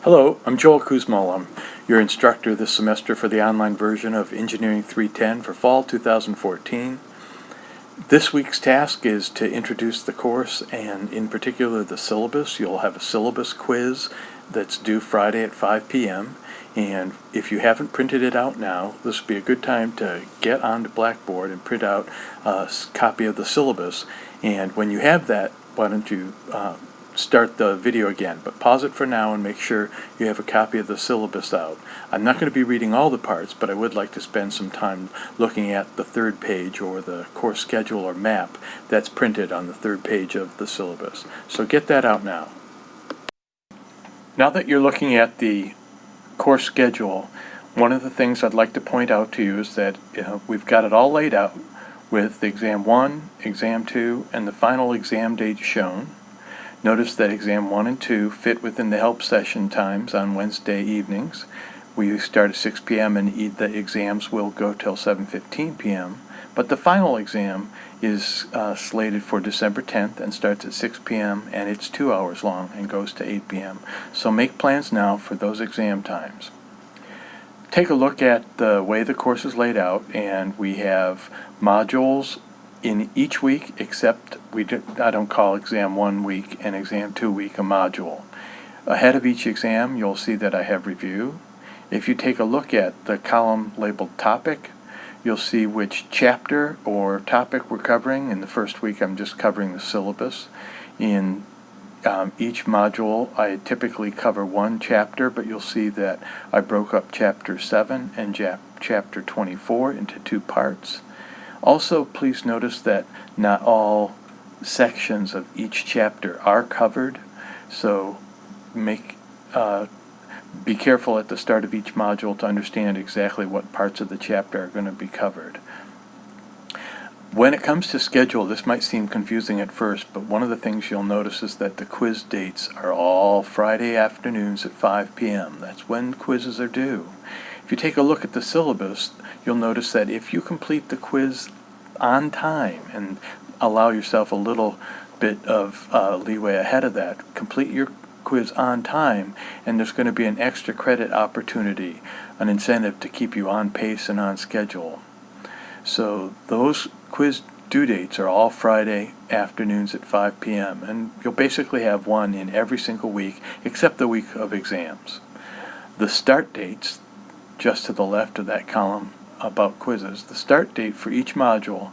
Hello, I'm Joel Kuzmo. I'm your instructor this semester for the online version of Engineering 310 for fall 2014. This week's task is to introduce the course and in particular the syllabus. You'll have a syllabus quiz that's due Friday at 5 p.m. and if you haven't printed it out now, this would be a good time to get onto Blackboard and print out a copy of the syllabus. And when you have that, why don't you start the video again, but pause it for now and make sure you have a copy of the syllabus out. I'm not going to be reading all the parts, but I would like to spend some time looking at the third page or the course schedule or map that's printed on the third page of the syllabus. So get that out now. Now that you're looking at the course schedule, one of the things I'd like to point out to you is that we've got it all laid out with Exam 1, Exam 2, and the final exam date shown. Notice that Exam 1 and 2 fit within the help session times on Wednesday evenings. We start at 6 p.m. and the exams will go till 7:15 p.m. But the final exam is slated for December 10th and starts at 6 p.m. and it's 2 hours long and goes to 8 p.m. So make plans now for those exam times. Take a look at the way the course is laid out, and we have modules in each week, except I don't call Exam 1 week and Exam 2 week a module. Ahead of each exam, you'll see that I have review. If you take a look at the column labeled topic, you'll see which chapter or topic we're covering. In the first week, I'm just covering the syllabus. In each module, I typically cover one chapter, but you'll see that I broke up Chapter 7 and Chapter 24 into two parts. Also, please notice that not all sections of each chapter are covered, so be careful at the start of each module to understand exactly what parts of the chapter are going to be covered. When it comes to schedule, this might seem confusing at first, but one of the things you'll notice is that the quiz dates are all Friday afternoons at 5 p.m. That's when quizzes are due. If you take a look at the syllabus, you'll notice that if you complete the quiz on time and allow yourself a little bit of leeway ahead of that, complete your quiz on time, and there's going to be an extra credit opportunity, an incentive to keep you on pace and on schedule. So those quiz due dates are all Friday afternoons at 5 p.m. and you'll basically have one in every single week except the week of exams. The start dates, just to the left of that column about quizzes, the start date for each module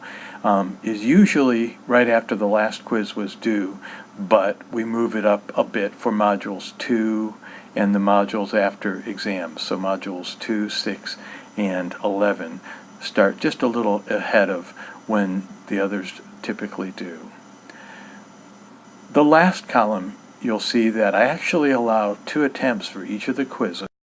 is usually right after the last quiz was due, but we move it up a bit for modules 2 and the modules after exams. So modules 2, 6, and 11 start just a little ahead of when the others typically do. The last column, you'll see that I actually allow 2 attempts for each of the quizzes.